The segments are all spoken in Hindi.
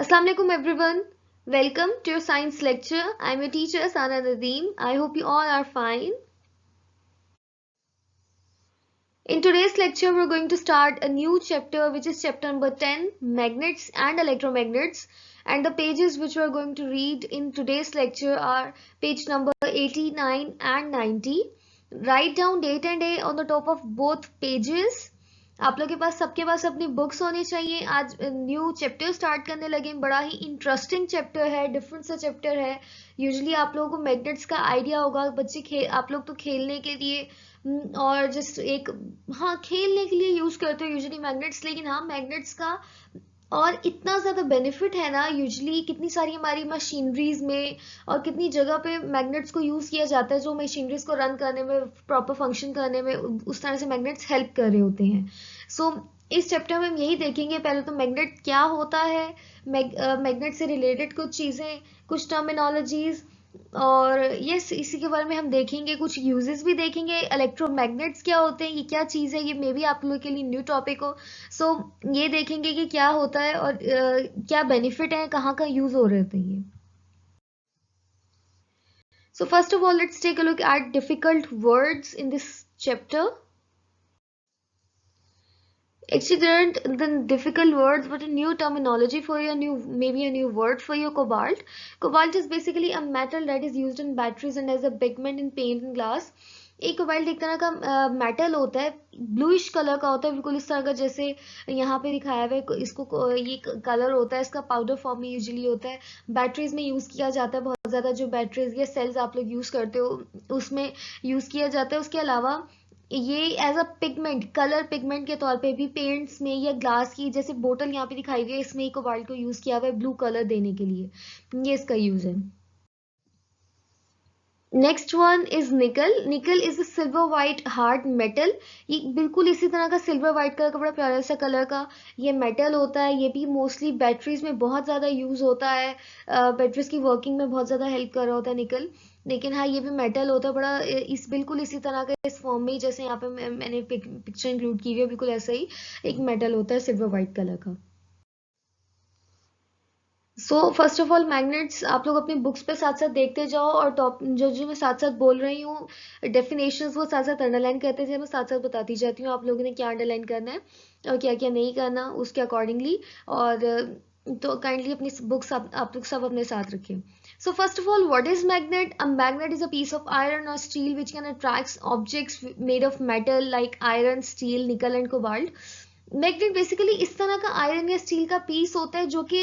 Assalamualaikum everyone. Welcome to your science lecture. I'm your teacher Sana Nadeem. I hope you all are fine. In today's lecture, we're going to start a new chapter, which is chapter number 10, Magnets and Electromagnets. And the pages which we're going to read in today's lecture are page number 89 and 90. Write down date and day on the top of both pages. आप लोग के पास सबके पास अपनी बुक्स होनी चाहिए. आज न्यू चैप्टर स्टार्ट करने लगे. बड़ा ही इंटरेस्टिंग चैप्टर है, डिफरेंट सा चैप्टर है. यूजुअली आप लोगों को मैग्नेट्स का आइडिया होगा. बच्चे आप लोग तो खेलने के लिए और जस्ट एक खेलने के लिए यूज करते हो यूजुअली मैग्नेट्स. लेकिन मैग्नेट्स का और इतना ज़्यादा बेनिफिट है ना. यूजुअली कितनी सारी हमारी मशीनरीज में और कितनी जगह पे मैग्नेट्स को यूज़ किया जाता है, जो मशीनरीज को रन करने में, प्रॉपर फंक्शन करने में, उस तरह से मैग्नेट्स हेल्प कर रहे होते हैं. सो इस चैप्टर में हम यही देखेंगे. पहले तो मैग्नेट क्या होता है, मैग्नेट से रिलेटेड कुछ चीज़ें, कुछ टर्मिनोलॉजीज, और यस इसी के बारे में हम देखेंगे. कुछ यूजेस भी देखेंगे. इलेक्ट्रोमैग्नेट्स क्या होते हैं, ये क्या चीज़ है, ये मे बी आप लोगों के लिए न्यू टॉपिक हो. सो ये देखेंगे कि क्या होता है और क्या बेनिफिट है, कहाँ का यूज हो रहे होते हैं ये. So first of all, let's take a look at difficult words in this chapter. Actually, there aren't the difficult words, but a new terminology for you, maybe a new word for you, cobalt. Cobalt is basically a metal that is used in batteries and as a pigment in paint and glass. एक कोबाल्ट एक तरह का मेटल होता है, ब्लूइश कलर का होता है, बिल्कुल इस तरह का जैसे यहाँ पे दिखाया हुआ है. इसको ये कलर होता है, इसका पाउडर फॉर्म में यूजुअली होता है. बैटरीज में यूज़ किया जाता है बहुत ज़्यादा. जो बैटरीज या सेल्स आप लोग यूज़ करते हो उसमें यूज़ किया जाता है. उसके अलावा ये as a pigment, colour pigment के तौर पे भी पेंट्स में या ग्लास की जैसे बोतल यहाँ पे दिखाई गई है, इसमें कोबाल्ट को यूज किया हुआ है ब्लू कलर देने के लिए. ये इसका यूज है. नेक्स्ट वन इज निकल. निकल is a silver white hard metal. ये बिल्कुल इसी तरह का सिल्वर वाइट कलर का बड़ा प्यारा सा कलर का ये मेटल होता है. ये भी मोस्टली बैटरीज में बहुत ज़्यादा यूज होता है. बैटरीज की वर्किंग में बहुत ज़्यादा हेल्प कर रहा होता है निकल. लेकिन ये भी मेटल होता है बड़ा बिल्कुल इसी तरह का, इस फॉर्म में जैसे यहाँ पे मैंने पिक्चर इंक्लूड की हुई है, बिल्कुल ऐसा ही एक मेटल होता है सिल्वर वाइट कलर का. So first of all magnets आप लोग अपनी बुक्स पे साथ साथ देखते जाओ, और टॉप जो जो मैं साथ साथ बोल रही हूँ डेफिनेशंस वो साथ साथ अंडरलाइन करते जाए. मैं साथ साथ बताती जाती हूँ आप लोगों ने क्या अंडरलाइन करना है और क्या क्या नहीं करना उसके अकॉर्डिंगली. और तो काइंडली अपनी बुक्स आप लोग सब अपने साथ रखें. So first of all, what is magnet? A magnet is a piece of iron or steel which can attract objects made of metal like iron, steel, nickel and cobalt. Magnet basically इस तरह का आयरन या स्टील का पीस होता है जो कि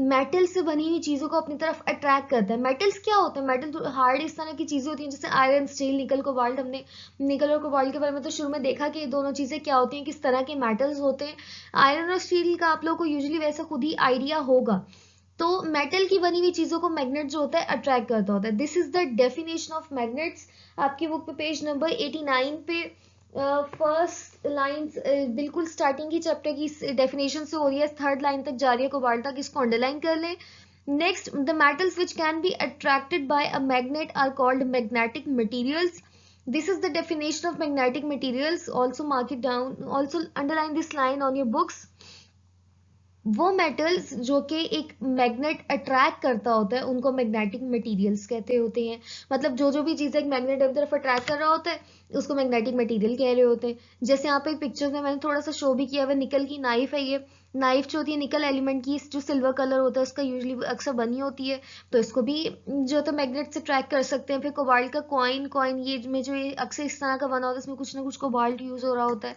मेटल से बनी हुई चीजों को अपनी तरफ अट्रैक्ट करता है. मेटल्स क्या होते हैं? मेटल तो हार्ड इस तरह की चीजें होती हैं जैसे आयरन, स्टील, निकल, कोबाल्ट. हमने निकल और कोबाल्ट के बारे में तो शुरू में देखा कि ये दोनों चीजें क्या होती हैं, किस तरह के मेटल्स होते हैं. आयरन और स्टील का आप लोग को यूजुअली वैसा खुद ही आइडिया होगा. तो मेटल की बनी हुई चीजों को मैग्नेट जो होता है अट्रैक्ट करता होता है. This is the definition of magnets. आपकी बुक पे पेज नंबर 89 पे फर्स्ट लाइन बिल्कुल स्टार्टिंग की चैप्टर की डेफिनेशन से हो रही है, थर्ड लाइन तक जा रही है कोबाल्ट तक. इसको अंडरलाइन कर लें. Next, the metals which can be attracted by a magnet are called magnetic materials. This is the definition of magnetic materials. Also mark it down. Also underline this line on your books. वो मेटल्स जो कि एक मैग्नेट अट्रैक्ट करता होता है उनको मैग्नेटिक मटेरियल्स कहते होते हैं. मतलब जो जो भी चीज़ एक मैग्नेट अपनी तरफ अट्रैक्ट कर रहा होता है उसको मैग्नेटिक मटेरियल कह रहे होते हैं. जैसे यहाँ पे पिक्चर में मैंने थोड़ा सा शो भी किया हुआ, निकल की नाइफ है. ये नाइफ जो होती है निकल एलिमेंट की, जो सिल्वर कलर होता है उसका यूजुअली अक्सर बनी होती है, तो इसको भी जो तो मैग्नेट से ट्रैक कर सकते हैं. फिर कोबाल्ट का कॉइन ये में जो ये अक्सर इस तरह का बना होता है, इसमें कुछ ना कुछ कोबाल्ट यूज हो रहा होता है.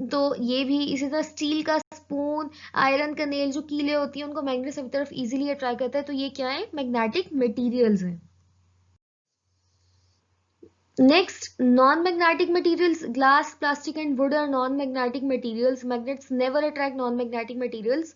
तो ये भी इसी तरह स्टील का स्पून, आयरन का नेल जो कीले होती हैं उनको मैग्नेट से तरफ इजीली अट्रैक्ट करता है. तो ये क्या है? मैग्नेटिक मटेरियल्स हैं. Next, non-magnetic materials. Glass, plastic and wood are non-magnetic materials. Magnets never attract non-magnetic materials.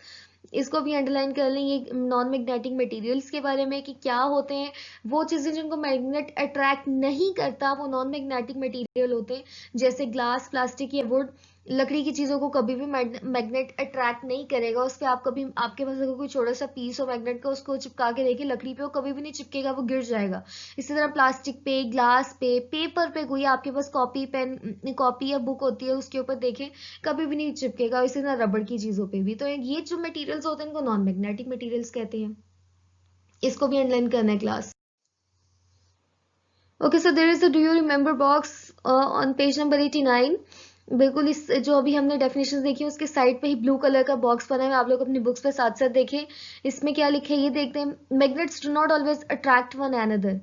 इसको भी अंडरलाइन कर लें ये नॉन मैग्नेटिक मटेरियल्स के बारे में कि क्या होते हैं. वो चीज़ें जिनको मैग्नेट अट्रैक्ट नहीं करता वो नॉन मैग्नेटिक मटेरियल होते हैं, जैसे ग्लास, प्लास्टिक या वुड. लकड़ी की चीजों को कभी भी मैग्नेट अट्रैक्ट नहीं करेगा। उस पे आप कभी, आपके पास अगर कोई छोटा सा पीस हो मैग्नेट का, उसको चिपका के देखिए लकड़ी पे, वो कभी भी नहीं चिपकेगा, वो गिर जाएगा। इसी तरह प्लास्टिक पे, ग्लास पे, पेपर पे, कोई आपके पास कॉपी पेन, कॉपी या बुक होती है उसके ऊपर देखें, कभी भी नहीं चिपकेगा। इसी तरह रबड़ की चीजों पे भी। तो ये जो मटेरियल्स होते हैं इनको नॉन मैग्नेटिक मटेरियल्स कहते हैं। इसको भी अंडरलाइन करना है class. Okay, so there is a do you remember box on page number 89। बिल्कुल, इस जो अभी हमने डेफिनेशन देखी उसके साइड पे ही ब्लू कलर का बॉक्स बना है, आप लोग अपनी बुक्स पे साथ साथ देखें। इसमें क्या लिखे है ये देखते हैं। Magnets do not always attract one another.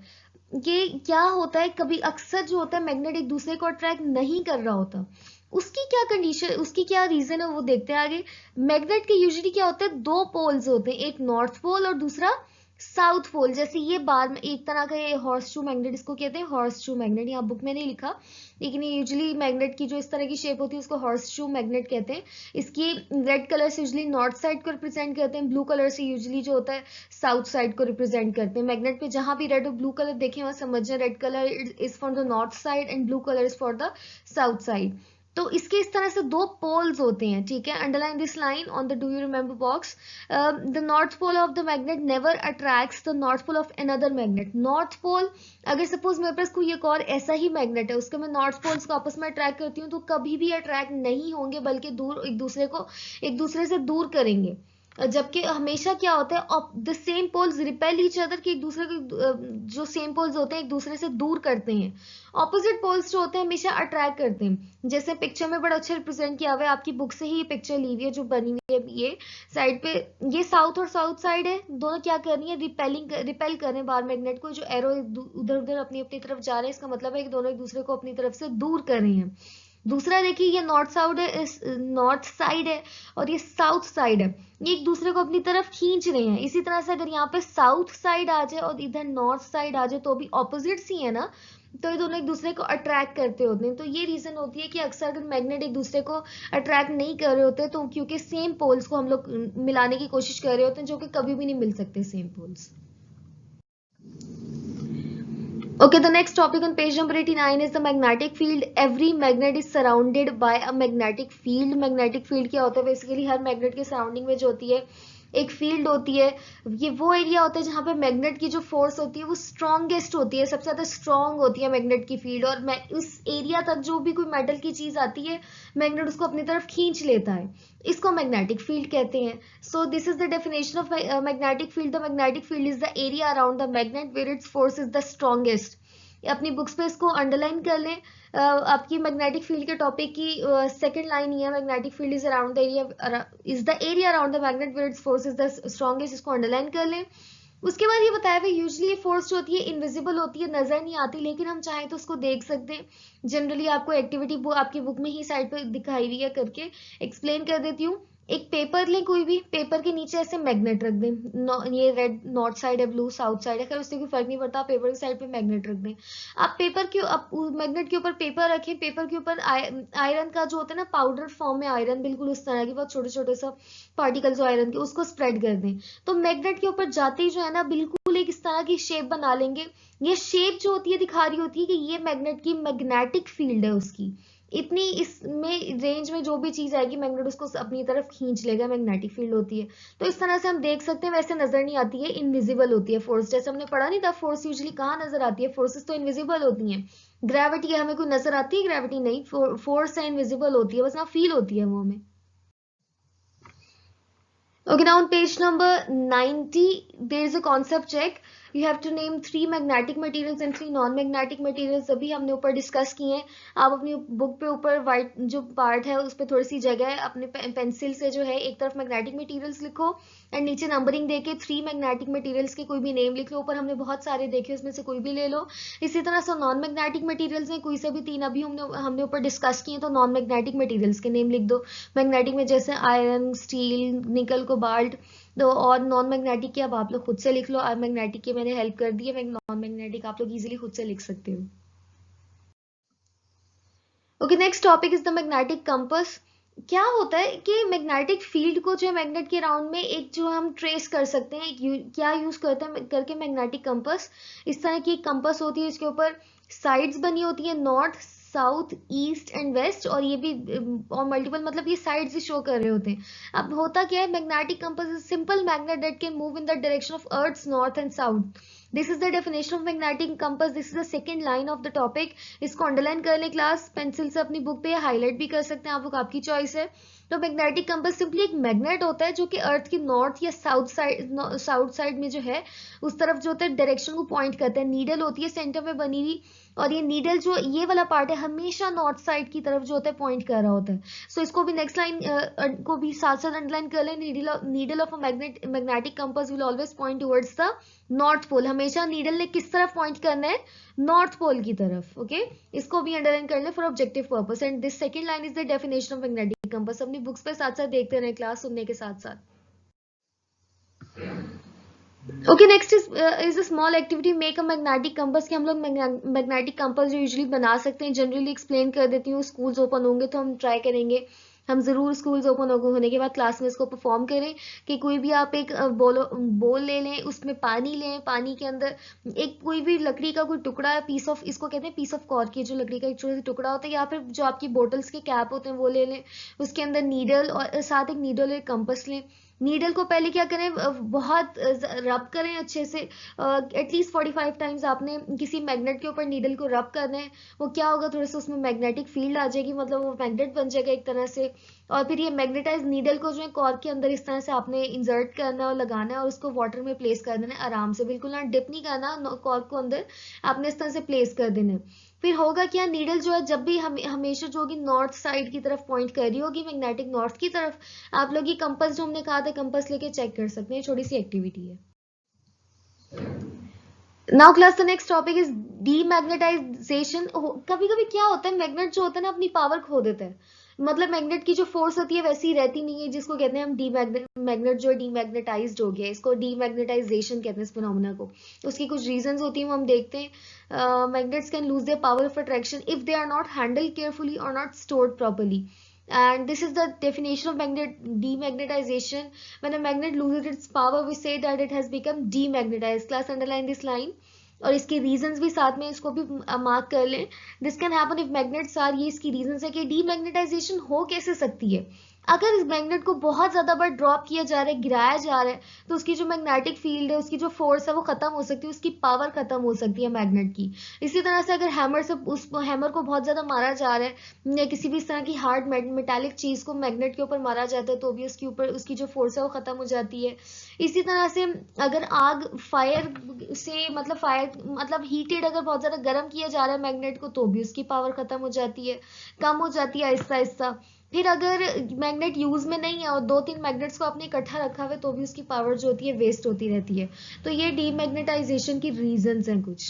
ये क्या होता है, कभी अक्सर जो होता है मैग्नेट एक दूसरे को अट्रैक्ट नहीं कर रहा होता। उसकी क्या कंडीशन, उसकी क्या रीजन है वो देखते हैं आगे। मैग्नेट के यूजुअली क्या होता है, दो पोल्स होते हैं, एक नॉर्थ पोल और दूसरा साउथ पोल। जैसे ये बार में एक तरह का ये हॉर्स शू मैग्नेट, इसको कहते हैं हॉर्स शू मैग्नेट। यहाँ बुक में नहीं लिखा, लेकिन ये यूजुअली मैग्नेट की जो इस तरह की शेप होती है उसको हॉर्स शू मैग्नेट कहते हैं। इसकी रेड कलर से यूजुअली नॉर्थ साइड को रिप्रेजेंट करते हैं, ब्लू कलर से यूजुअली जो होता है साउथ साइड को रिप्रेजेंट करते हैं। मैग्नेट पे जहां भी रेड और ब्लू कलर देखें वहां समझ red colour is for the north side and blue colour is for the south side. तो इसके इस तरह से दो पोल्स होते हैं, ठीक है। Underline this line on the do you remember box. The north pole of the magnet never attracts the north pole of another magnet. North pole, अगर सपोज मेरे पास कोई एक और ऐसा ही मैग्नेट है, उसके मैं नॉर्थ पोल्स को आपस में अट्रैक्ट करती हूँ, तो कभी भी अट्रैक्ट नहीं होंगे, बल्कि दूर एक दूसरे को, एक दूसरे से दूर करेंगे। जबकि हमेशा क्या होता है, the same poles repel each other, कि एक दूसरे को, जो सेम पोल्स होते हैं एक दूसरे से दूर करते हैं। ऑपोजिट पोल्स जो होते हैं हमेशा अट्रैक्ट करते हैं। जैसे पिक्चर में बड़ा अच्छा रिप्रेजेंट किया हुआ है, आपकी बुक से ही ये पिक्चर ली हुई है जो बनी हुई है। ये साइड पे, ये साउथ और साउथ साइड है, दोनों क्या कर रही है, रिपेल कर रहे हैं बाहर मैग्नेट को। जो एरो उधर उधर अपनी अपनी तरफ जा रहे हैं, इसका मतलब है कि दोनों एक दूसरे को अपनी तरफ से दूर कर रहे हैं। दूसरा देखिए, ये नॉर्थ साउथ है, नॉर्थ साइड है, और ये साउथ साइड है, ये एक दूसरे को अपनी तरफ खींच रहे हैं। इसी तरह से अगर यहाँ पे साउथ साइड आ जाए और इधर नॉर्थ साइड आ जाए तो भी ऑपोजिट्स ही है ना, तो ये दोनों एक दूसरे को अट्रैक्ट करते होते हैं। तो ये रीजन होती है कि अक्सर अगर मैग्नेट एक दूसरे को अट्रैक्ट नहीं कर रहे होते, तो क्योंकि सेम पोल्स को हम लोग मिलाने की कोशिश कर रहे होते हैं, जो कि कभी भी नहीं मिल सकते same poles. Okay, the next topic on page number 89 is the magnetic field. Every magnet is surrounded by a magnetic field. Magnetic field क्या होता है, बेसिकली हर मैग्नेट के सराउंडिंग में जो होती है एक फील्ड होती है। ये वो एरिया होता है जहां पे मैग्नेट की जो फोर्स होती है वो स्ट्रॉन्गेस्ट होती है, सबसे ज्यादा स्ट्रॉन्ग होती है मैग्नेट की फील्ड। और उस एरिया तक जो भी कोई मेटल की चीज आती है, मैग्नेट उसको अपनी तरफ खींच लेता है। इसको मैग्नेटिक फील्ड कहते हैं। So this is the definition of magnetic field. The magnetic field is the area around the magnet where its force is the strongest. अपनी बुक्स पे इसको अंडरलाइन कर लें। आपकी मैग्नेटिक फील्ड के टॉपिक की सेकंड लाइन ही है, magnetic field is around the area, is the area around the magnet where its force is the strongest. इसको अंडरलाइन कर लें। उसके बाद ये बताया हुआ यूजुअली फोर्स जो होती है इनविजिबल होती है, नजर नहीं आती, लेकिन हम चाहें तो उसको देख सकते हैं। जनरली आपको एक्टिविटी आपकी बुक में ही साइड पे दिखाई हुई है, करके एक्सप्लेन कर देती हूँ। एक पेपर लें, कोई भी पेपर के नीचे ऐसे मैग्नेट रख दें। ये रेड नॉर्थ साइड है, ब्लू साउथ साइड है, खैर उससे कोई फर्क नहीं पड़ता, पेपर की साइड पे मैग्नेट रख दें। आप पेपर के, आप मैग्नेट के ऊपर पेपर रखें, पेपर के ऊपर आयरन का जो होता है ना पाउडर फॉर्म में आयरन, बिल्कुल उस तरह के बहुत छोटे छोटे सा पार्टिकल्स आयरन के, उसको स्प्रेड कर दें। तो मैग्नेट के ऊपर जाते ही जो है ना बिल्कुल एक इस तरह की शेप बना लेंगे। ये शेप जो होती है दिखा रही होती है कि ये मैग्नेट की मैग्नेटिक फील्ड है उसकी। इतनी इसमें रेंज में जो भी चीज आएगी मैग्नेट उसको अपनी तरफ खींच लेगा, मैग्नेटिक फील्ड होती है। तो इस तरह से हम देख सकते हैं। वैसे नजर नहीं आती है, इनविजिबल होती है फोर्स। जैसे हमने पढ़ा नहीं था, फोर्स यूजुअली कहाँ नजर आती है, फोर्सेस तो इनविजिबल होती हैं। ग्रेविटी हमें कोई नजर आती है, ग्रेविटी नहीं, फोर्स है इनविजिबल होती है, बस ना फील होती है वो हमें। Okay, now on page number 90, there is a concept check. You have to name 3 magnetic materials and 3 non-magnetic materials. अभी हमने ऊपर डिस्कस किए हैं। आप अपनी बुक पे ऊपर व्हाइट जो पार्ट है उस पर थोड़ी सी जगह है, अपने पेंसिल से जो है एक तरफ मैग्नेटिक मटेरियल्स लिखो एंड नीचे नंबरिंग देके 3 मैग्नेटिक मटेरियल्स के कोई भी नेम लिख लो। ऊपर हमने बहुत सारे देखे, उसमें से कोई भी ले लो। इसी तरह से नॉन मैग्नेटिक मटेरियल्स में कोई से भी 3 अभी हमने ऊपर डिस्कस किए, तो नॉन मैग्नेटिक मटेरियल्स के नेम लिख दो। मैग्नेटिक में जैसे आयरन, स्टील, निकल, कोबाल्ट। तो और नॉन मैग्नेटिक के अब आप लोग खुद से लिख लो। मैग्नेटिक की मैंने हेल्प कर दी है, नॉन मैग्नेटिक आप लोग इजीली खुद से लिख सकते हो। Okay, next topic is the magnetic compass. क्या होता है कि मैग्नेटिक फील्ड को जो है मैग्नेट के राउंड में एक जो हम ट्रेस कर सकते हैं, क्या यूज करते हैं करके मैग्नेटिक कंपास। इस तरह की एक कंपास होती है, इसके ऊपर साइड्स बनी होती है, north south, east and west, और ये भी और मल्टीपल, मतलब ये साइड से शो कर रहे होते हैं। अब होता क्या है, magnetic compass is simple magnet that can move in the direction of earth's north and south. This is the definition of magnetic compass, this is the second line of the topic. इसको अंडरलाइन कर लें क्लास, पेंसिल से अपनी बुक पे, हाईलाइट भी कर सकते हैं आप लोग, आपकी चॉइस है। तो मैग्नेटिक कंपास सिंपली एक मैग्नेट होता है जो कि अर्थ की नॉर्थ या साउथ साइड में जो है उस तरफ जो होता है डायरेक्शन को पॉइंट करता है। नीडल होती है सेंटर में बनी हुई, और ये नीडल जो ये वाला पार्ट है हमेशा नॉर्थ साइड की तरफ जो होता है पॉइंट कर रहा होता है। सो इसको भी नेक्स्ट लाइन को भी साथ साथ अंडरलाइन कर लें। Needle of a magnetic compass will always point towards the north pole. हमेशा नीडल ने किस तरफ पॉइंट करना है, नॉर्थ पोल की तरफ। ओके, इसको भी अंडरलाइन कर लें for objective purpose. And this second line is the definition of magnetic compass. अपनी बुक्स पे साथ साथ देखते रहे क्लास सुनने के साथ साथ। Okay, next is a small activity, make a magnetic compass. कि हम लोग मैग्नेटिक कंपास जो यूजुअली बना सकते हैं, जनरली एक्सप्लेन कर देती हूँ। स्कूल्स ओपन होंगे तो हम ट्राई करेंगे, हम जरूर स्कूल्स ओपन होने के बाद क्लास में इसको परफॉर्म करें। कि कोई भी आप एक बोल ले लें, उसमें पानी लें, पानी के अंदर एक कोई भी लकड़ी का कोई टुकड़ा है, पीस ऑफ, इसको कहते हैं पीस ऑफ कॉर्क, की जो लकड़ी का एक छोटा सा टुकड़ा होता है, या फिर जो आपकी बोटल्स के कैप होते हैं वो ले लें। उसके अंदर नीडल और साथ एक नीडल और एक कंपास लें। नीडल को पहले क्या करें, बहुत रब करें अच्छे से, एटलीस्ट 45 टाइम्स आपने किसी मैग्नेट के ऊपर नीडल को रब करना है। वो क्या होगा, थोड़ा सा उसमें मैग्नेटिक फील्ड आ जाएगी, मतलब वो मैग्नेट बन जाएगा एक तरह से। और फिर ये मैग्नेटाइज नीडल को जो है कॉर्क के अंदर इस तरह से आपने इंसर्ट करना है और लगाना है, और उसको वाटर में प्लेस कर देना है आराम से, बिल्कुल ना डिप नहीं करना कॉर्क को अंदर, आपने इस तरह से प्लेस कर देना है। फिर होगा क्या, नीडल जो है जब भी हमेशा जो होगी नॉर्थ साइड की तरफ पॉइंट कर रही होगी, मैग्नेटिक नॉर्थ की तरफ। आप लोग ये कंपास जो हमने कहा था, कंपास लेके चेक कर सकते हैं, छोटी सी एक्टिविटी है। Now class the next topic is demagnetization. कभी कभी क्या होता है, मैग्नेट जो होता है ना अपनी पावर खो देता है, मतलब मैग्नेट की जो फोर्स होती है वैसी रहती नहीं है, जिसको कहते हैं हम मैग्नेट जो डीमैग्नेटाइज्ड हो गया, इसको डीमैग्नेटाइजेशन कहते हैं इस फिनोमेना को। उसकी कुछ रीजंस होती हैं, वो हम देखते हैं। Magnets can lose their power of attraction if they are not handled carefully और not stored properly, and this is the definition of demagnetization. When a magnet loses its power, we say that it has become demagnetized. Class, underline this line, और इसके रीजंस भी साथ में इसको भी मार्क कर लें। This can happen if magnets are, ये इसकी रीजंस है कि डीमैग्नेटाइजेशन हो कैसे सकती है। अगर इस मैग्नेट को बहुत ज्यादा बार ड्रॉप किया जा रहा है, गिराया जा रहा है, तो उसकी जो मैग्नेटिक फील्ड है, उसकी जो फोर्स है वो खत्म हो सकती है, उसकी पावर खत्म हो सकती है मैग्नेट की। इसी तरह से अगर हैमर से उस हैमर को बहुत ज्यादा मारा जा रहा है, या किसी भी इस तरह की हार्ड मेटालिक चीज को मैग्नेट के ऊपर मारा जाता है, तो भी उसके ऊपर उसकी जो फोर्स है वो खत्म हो जाती है। इसी तरह से अगर आग फायर से, मतलब फायर मतलब हीटेड, अगर बहुत ज्यादा गर्म किया जा रहा है मैग्नेट को, तो भी उसकी पावर खत्म हो जाती है, कम हो जाती है आहिस्ता आहिस्ता। फिर अगर मैग्नेट यूज में नहीं है और 2-3 मैग्नेट्स को आपने इकट्ठा रखा हुआ है, तो भी उसकी पावर जो होती है वेस्ट होती रहती है। तो ये डीमैग्नेटाइजेशन की रीजंस हैं कुछ।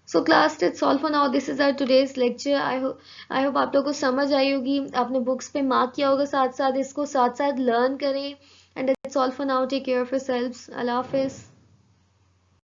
So class, it's all for now, this is our today's lecture. I hope आप लोगों को समझ आई होगी, आपने बुक्स पे मार्क किया होगा, साथ साथ इसको साथ साथ लर्न करें। And it's all for now, take care of yourselves, अल्लाह हाफिज।